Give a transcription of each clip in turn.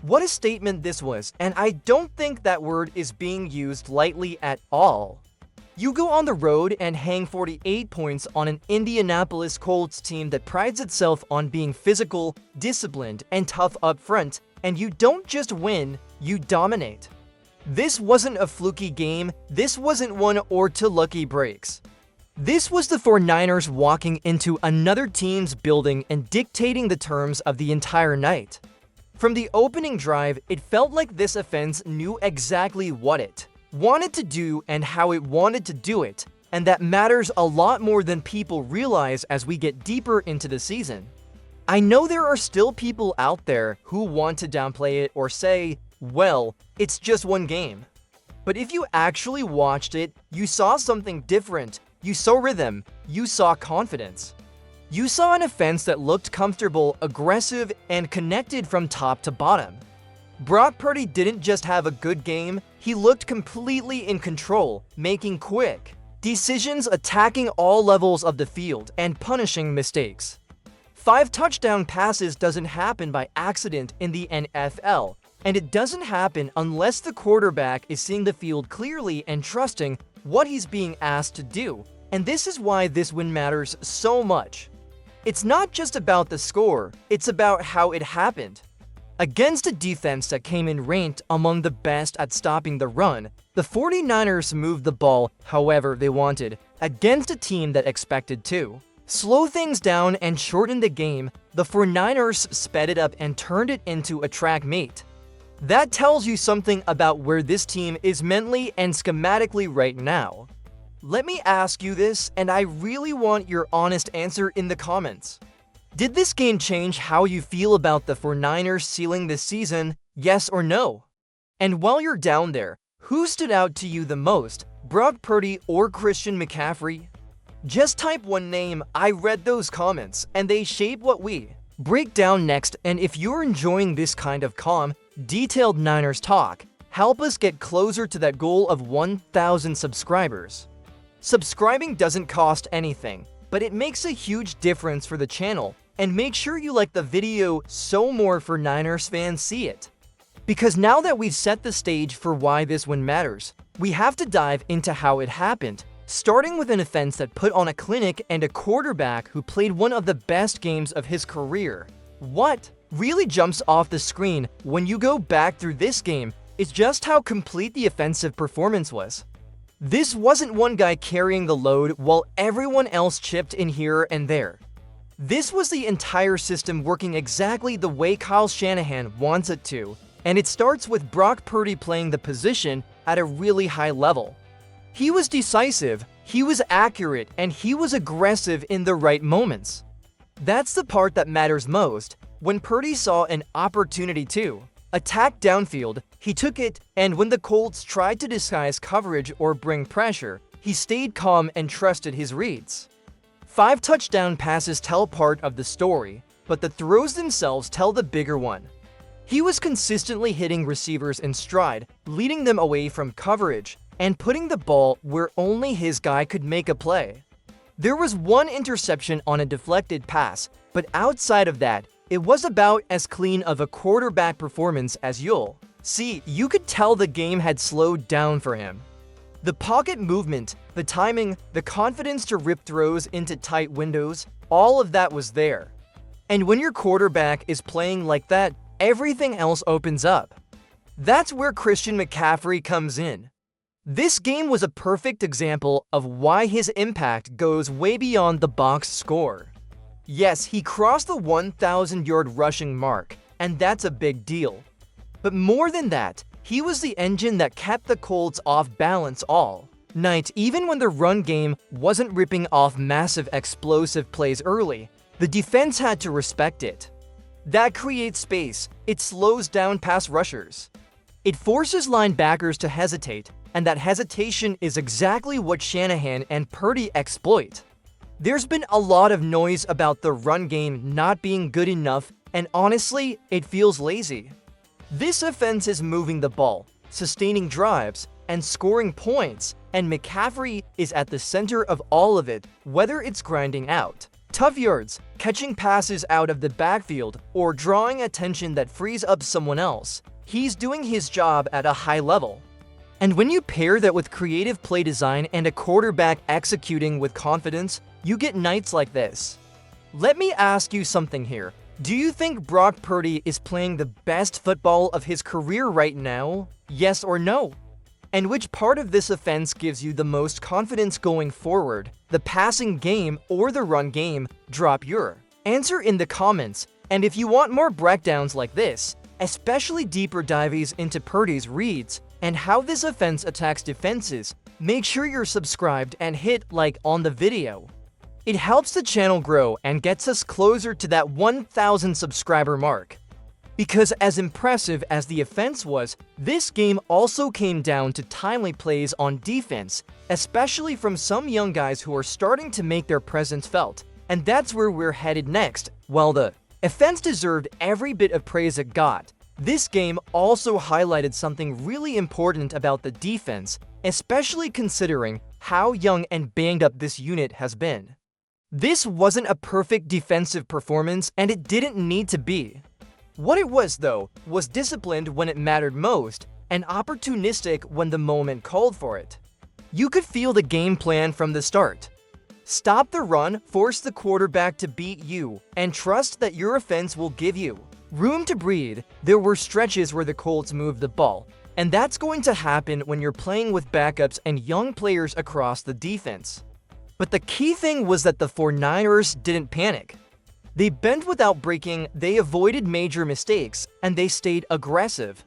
What a statement this was, and I don't think that word is being used lightly at all. You go on the road and hang 48 points on an Indianapolis Colts team that prides itself on being physical, disciplined, and tough up front, and you don't just win, you dominate. This wasn't a fluky game, this wasn't one or two lucky breaks. This was the 49ers walking into another team's building and dictating the terms of the entire night. From the opening drive, it felt like this offense knew exactly what it wanted to do and how it wanted to do it, and that matters a lot more than people realize as we get deeper into the season. I know there are still people out there who want to downplay it or say, well, it's just one game. But if you actually watched it, you saw something different. You saw rhythm. You saw confidence. You saw an offense that looked comfortable, aggressive, and connected from top to bottom. Brock Purdy didn't just have a good game, he looked completely in control, making quick decisions, attacking all levels of the field, and punishing mistakes. 5 touchdown passes doesn't happen by accident in the NFL, and it doesn't happen unless the quarterback is seeing the field clearly and trusting what he's being asked to do, and this is why this win matters so much. It's not just about the score, it's about how it happened. Against a defense that came in ranked among the best at stopping the run, the 49ers moved the ball however they wanted, against a team that expected to slow things down and shorten the game. The 49ers sped it up and turned it into a track meet. That tells you something about where this team is mentally and schematically right now. Let me ask you this, and I really want your honest answer in the comments. Did this game change how you feel about the 49ers sealing this season, yes or no? And while you're down there, who stood out to you the most, Brock Purdy or Christian McCaffrey? Just type one name. I read those comments, and they shape what we break down next. And if you're enjoying this kind of calm, detailed Niners talk, help us get closer to that goal of 1,000 subscribers. Subscribing doesn't cost anything, but it makes a huge difference for the channel, and make sure you like the video so more for Niners fans see it. Because now that we've set the stage for why this win matters, we have to dive into how it happened, starting with an offense that put on a clinic and a quarterback who played one of the best games of his career. What really jumps off the screen when you go back through this game is just how complete the offensive performance was. This wasn't one guy carrying the load while everyone else chipped in here and there. This was the entire system working exactly the way Kyle Shanahan wants it to, and it starts with Brock Purdy playing the position at a really high level. He was decisive, he was accurate, and he was aggressive in the right moments. That's the part that matters most. When Purdy saw an opportunity to attack downfield, he took it, and when the Colts tried to disguise coverage or bring pressure, he stayed calm and trusted his reads. 5 touchdown passes tell part of the story, but the throws themselves tell the bigger one. He was consistently hitting receivers in stride, leading them away from coverage, and putting the ball where only his guy could make a play. There was one interception on a deflected pass, but outside of that, it was about as clean of a quarterback performance as you'll see. You could tell the game had slowed down for him. The pocket movement, the timing, the confidence to rip throws into tight windows, all of that was there. And when your quarterback is playing like that, everything else opens up. That's where Christian McCaffrey comes in. This game was a perfect example of why his impact goes way beyond the box score. Yes, he crossed the 1,000-yard rushing mark, and that's a big deal. But more than that, he was the engine that kept the Colts off balance all night. Even when the run game wasn't ripping off massive explosive plays early, the defense had to respect it. That creates space, it slows down pass rushers. It forces linebackers to hesitate, and that hesitation is exactly what Shanahan and Purdy exploit. There's been a lot of noise about the run game not being good enough, and honestly, it feels lazy. This offense is moving the ball, sustaining drives, and scoring points, and McCaffrey is at the center of all of it, whether it's grinding out Tough yards, catching passes out of the backfield, or drawing attention that frees up someone else. He's doing his job at a high level. And when you pair that with creative play design and a quarterback executing with confidence, you get nights like this. Let me ask you something here. Do you think Brock Purdy is playing the best football of his career right now? Yes or no? And which part of this offense gives you the most confidence going forward? The passing game or the run game? Drop your answer in the comments. And if you want more breakdowns like this, especially deeper dives into Purdy's reads and how this offense attacks defenses, make sure you're subscribed and hit like on the video. It helps the channel grow and gets us closer to that 1,000 subscriber mark. Because as impressive as the offense was, this game also came down to timely plays on defense, especially from some young guys who are starting to make their presence felt. And that's where we're headed next. While the offense deserved every bit of praise it got, this game also highlighted something really important about the defense, especially considering how young and banged up this unit has been. This wasn't a perfect defensive performance, and it didn't need to be. What it was, though, was disciplined when it mattered most, and opportunistic when the moment called for it. You could feel the game plan from the start. Stop the run, force the quarterback to beat you, and trust that your offense will give you room to breathe. There were stretches where the Colts moved the ball, and that's going to happen when you're playing with backups and young players across the defense. But the key thing was that the 49ers didn't panic. They bent without breaking, they avoided major mistakes, and they stayed aggressive.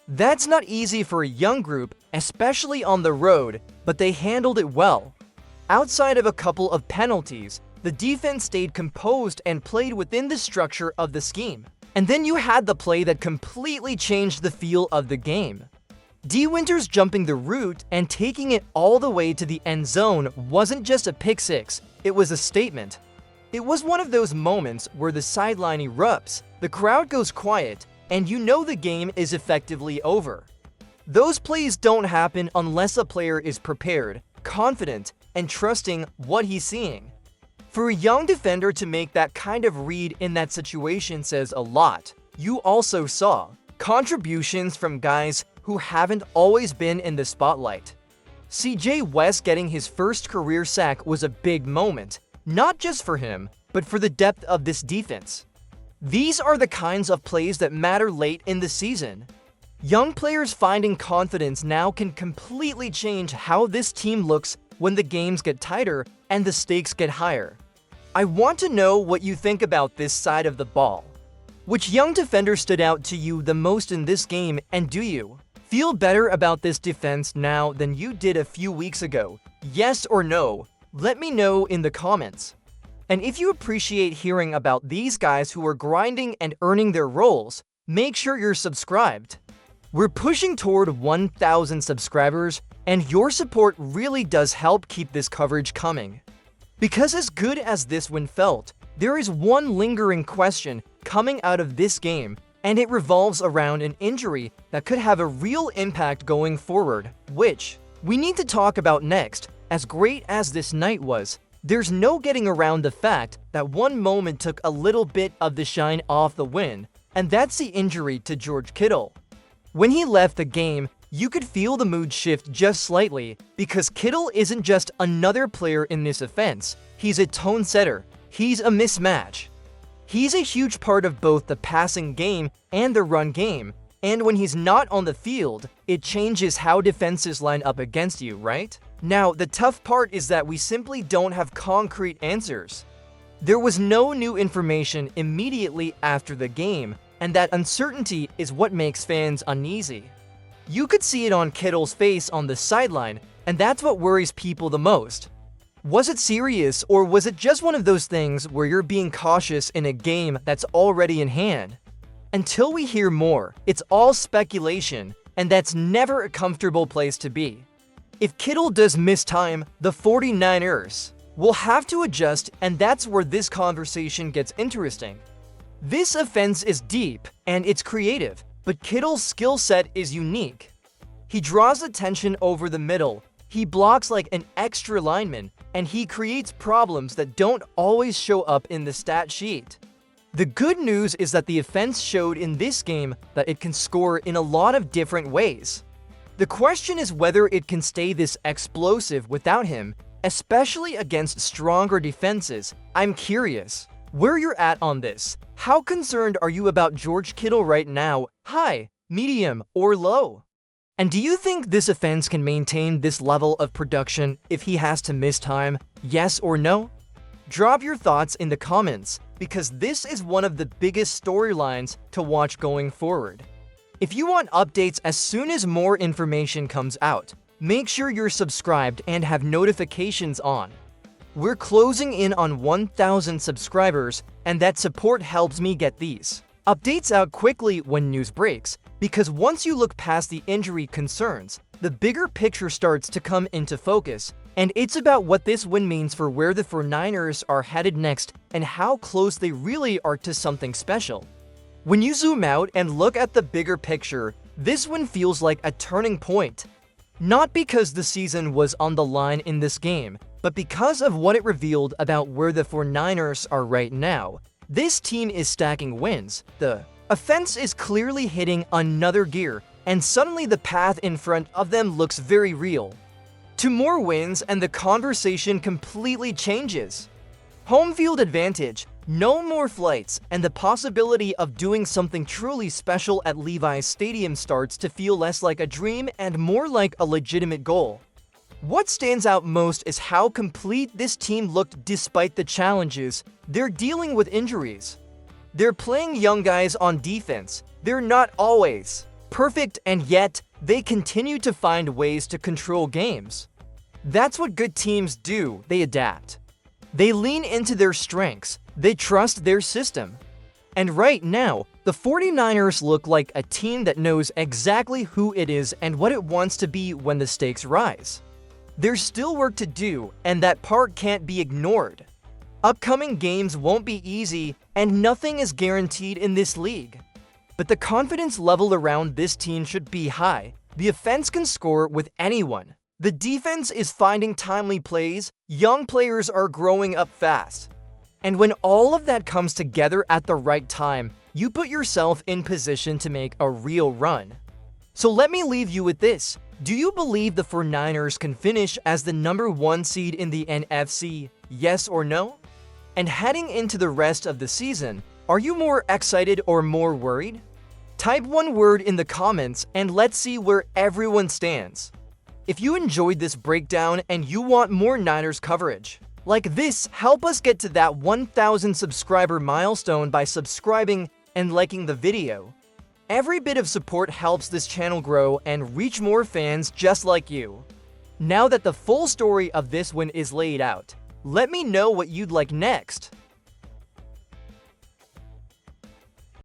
That's not easy for a young group, especially on the road, but they handled it well. Outside of a couple of penalties, the defense stayed composed and played within the structure of the scheme. And then you had the play that completely changed the feel of the game. D. Winters jumping the route and taking it all the way to the end zone wasn't just a pick six, it was a statement. It was one of those moments where the sideline erupts, the crowd goes quiet, and you know the game is effectively over. Those plays don't happen unless a player is prepared, confident, and trusting what he's seeing. For a young defender to make that kind of read in that situation says a lot. You also saw contributions from guys who haven't always been in the spotlight. CJ West getting his first career sack was a big moment, not just for him, but for the depth of this defense. These are the kinds of plays that matter late in the season. Young players finding confidence now can completely change how this team looks when the games get tighter and the stakes get higher. I want to know what you think about this side of the ball. Which young defender stood out to you the most in this game, and do you feel better about this defense now than you did a few weeks ago? Yes or no? Let me know in the comments. And if you appreciate hearing about these guys who are grinding and earning their roles, make sure you're subscribed. We're pushing toward 1,000 subscribers, and your support really does help keep this coverage coming. Because as good as this win felt, there is one lingering question coming out of this game, and it revolves around an injury that could have a real impact going forward, which we need to talk about next. As great as this night was, there's no getting around the fact that one moment took a little bit of the shine off the win, and that's the injury to George Kittle. When he left the game, you could feel the mood shift just slightly, because Kittle isn't just another player in this offense, he's a tone setter, he's a mismatch. He's a huge part of both the passing game and the run game, and when he's not on the field, it changes how defenses line up against you, right? Now, the tough part is that we simply don't have concrete answers. There was no new information immediately after the game, and that uncertainty is what makes fans uneasy. You could see it on Kittle's face on the sideline, and that's what worries people the most. Was it serious, or was it just one of those things where you're being cautious in a game that's already in hand? Until we hear more, it's all speculation, and that's never a comfortable place to be. If Kittle does miss time, the 49ers will have to adjust, and that's where this conversation gets interesting. This offense is deep, and it's creative, but Kittle's skill set is unique. He draws attention over the middle, he blocks like an extra lineman, and he creates problems that don't always show up in the stat sheet. The good news is that the offense showed in this game that it can score in a lot of different ways. The question is whether it can stay this explosive without him, especially against stronger defenses. I'm curious where you're at on this. How concerned are you about George Kittle right now? High, medium, or low? And do you think this offense can maintain this level of production if he has to miss time? Yes or no? Drop your thoughts in the comments, because this is one of the biggest storylines to watch going forward. If you want updates as soon as more information comes out, make sure you're subscribed and have notifications on. We're closing in on 1,000 subscribers, and that support helps me get these updates out quickly when news breaks, because once you look past the injury concerns, the bigger picture starts to come into focus, and it's about what this win means for where the 49ers are headed next and how close they really are to something special. When you zoom out and look at the bigger picture, this win feels like a turning point. Not because the season was on the line in this game, but because of what it revealed about where the 49ers are right now. This team is stacking wins. The offense is clearly hitting another gear, and suddenly the path in front of them looks very real. To more wins, and the conversation completely changes. Home field advantage, no more flights, and the possibility of doing something truly special at Levi's Stadium starts to feel less like a dream and more like a legitimate goal. What stands out most is how complete this team looked despite the challenges. They're dealing with injuries. They're playing young guys on defense. They're not always perfect, and yet they continue to find ways to control games. That's what good teams do. They adapt. They lean into their strengths. They trust their system. And right now, the 49ers look like a team that knows exactly who it is and what it wants to be when the stakes rise. There's still work to do, and that part can't be ignored. Upcoming games won't be easy, and nothing is guaranteed in this league. But the confidence level around this team should be high. The offense can score with anyone. The defense is finding timely plays. Young players are growing up fast. And when all of that comes together at the right time, you put yourself in position to make a real run. So let me leave you with this. Do you believe the 49ers can finish as the #1 seed in the NFC? Yes or no? And heading into the rest of the season, are you more excited or more worried? Type one word in the comments and let's see where everyone stands. If you enjoyed this breakdown and you want more Niners coverage like this, help us get to that 1,000 subscriber milestone by subscribing and liking the video. Every bit of support helps this channel grow and reach more fans just like you. Now that the full story of this win is laid out, let me know what you'd like next.